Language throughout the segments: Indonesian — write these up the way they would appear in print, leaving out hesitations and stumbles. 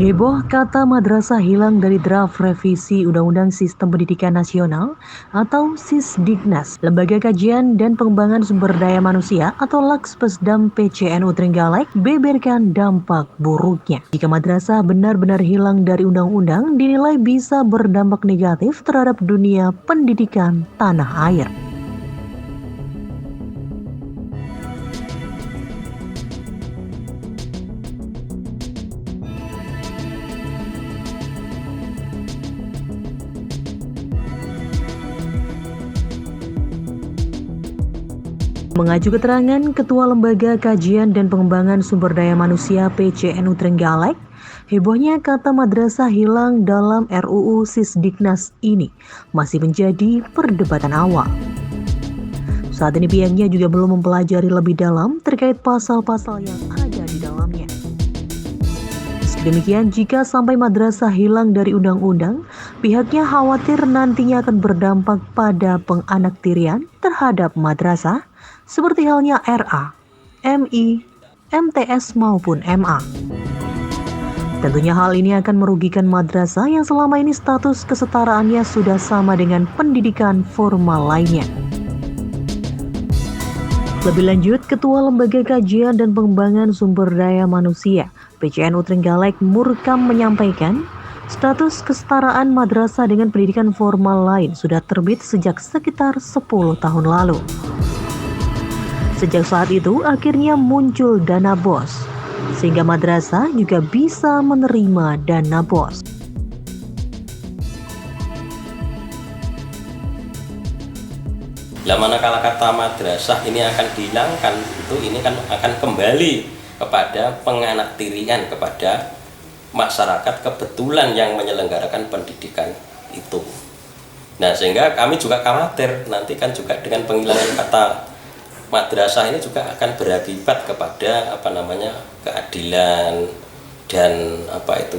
Heboh kata madrasah hilang dari draft revisi Undang-Undang Sistem Pendidikan Nasional atau Sisdiknas. Lembaga Kajian dan Pengembangan Sumber Daya Manusia atau Lakspesdam PCNU Trenggalek beberkan dampak buruknya. Jika madrasah benar-benar hilang dari undang-undang, dinilai bisa berdampak negatif terhadap dunia pendidikan tanah air. Mengacu keterangan Ketua Lembaga Kajian dan Pengembangan Sumber Daya Manusia PCNU Trenggalek, hebohnya kata madrasah hilang dalam RUU Sisdiknas ini masih menjadi perdebatan awal. Saat ini pihaknya juga belum mempelajari lebih dalam terkait pasal-pasal yang ada di dalamnya. Meski demikian, jika sampai madrasah hilang dari undang-undang, pihaknya khawatir nantinya akan berdampak pada penganaktirian terhadap madrasah, seperti halnya RA, MI, MTS maupun MA. Tentunya hal ini akan merugikan madrasah yang selama ini status kesetaraannya sudah sama dengan pendidikan formal lainnya. Lebih lanjut, Ketua Lembaga Kajian dan Pengembangan Sumber Daya Manusia PCNU Trenggalek Murkam menyampaikan, status kesetaraan madrasah dengan pendidikan formal lain sudah terbit sejak sekitar 10 tahun lalu. Sejak saat itu, akhirnya muncul dana BOS, sehingga madrasah juga bisa menerima dana BOS. Manakala kata madrasah ini akan dihilangkan, itu ini kan akan kembali kepada penganaktirian kepada masyarakat kebetulan yang menyelenggarakan pendidikan itu. Nah, sehingga kami juga khawatir nanti kan juga dengan penghilangan kata madrasah ini juga akan berakibat kepada keadilan dan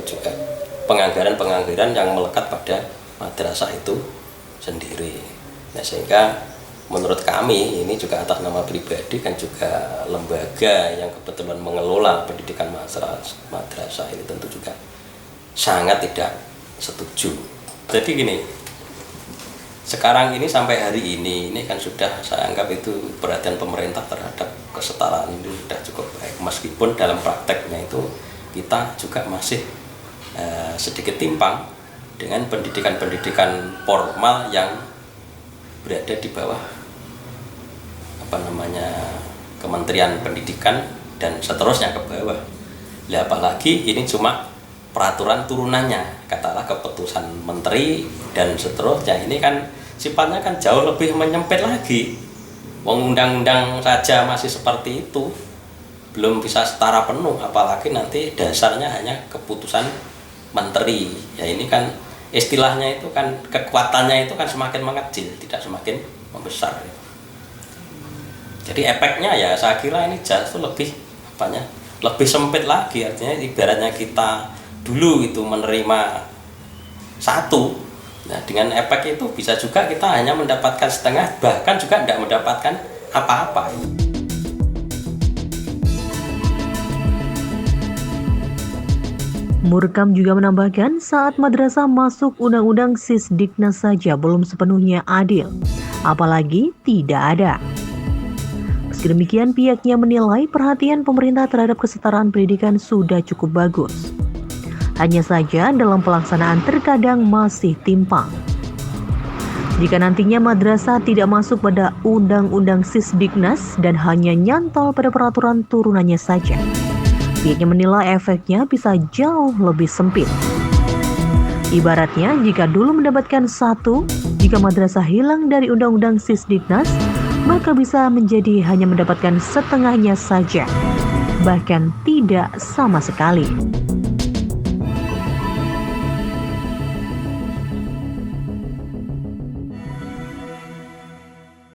juga penganggaran yang melekat pada madrasah itu sendiri. Nah, sehingga menurut kami ini juga atas nama pribadi kan juga lembaga yang kebetulan mengelola pendidikan madrasah ini tentu juga sangat tidak setuju. Jadi gini, sekarang ini sampai hari ini kan sudah saya anggap itu perhatian pemerintah terhadap kesetaraan ini sudah cukup baik, meskipun dalam prakteknya itu kita juga masih sedikit timpang dengan pendidikan formal yang berada di bawah Kementerian Pendidikan dan seterusnya ke bawah. Ya, apalagi ini cuma peraturan turunannya, katakanlah keputusan menteri dan seterusnya, ini kan sifatnya kan jauh lebih menyempit lagi. Undang-undang saja masih seperti itu, belum bisa setara penuh, apalagi nanti dasarnya hanya keputusan menteri. Ya, ini kan istilahnya itu kan kekuatannya itu kan semakin mengecil, tidak semakin membesar. Jadi efeknya ya saya kira ini jauh lebih lebih sempit lagi. Artinya ibaratnya kita dulu itu menerima satu, nah dengan efek itu bisa juga kita hanya mendapatkan setengah, bahkan juga tidak mendapatkan apa-apa. Murkam juga menambahkan, saat madrasah masuk undang-undang Sisdiknas saja belum sepenuhnya adil, apalagi tidak ada. Meski demikian, pihaknya menilai perhatian pemerintah terhadap kesetaraan pendidikan sudah cukup bagus. Hanya saja dalam pelaksanaan terkadang masih timpang. Jika nantinya madrasah tidak masuk pada undang-undang Sisdiknas dan hanya nyantol pada peraturan turunannya saja, pihaknya menilai efeknya bisa jauh lebih sempit. Ibaratnya, jika dulu mendapatkan satu, jika madrasah hilang dari undang-undang Sisdiknas, maka bisa menjadi hanya mendapatkan setengahnya saja, bahkan tidak sama sekali.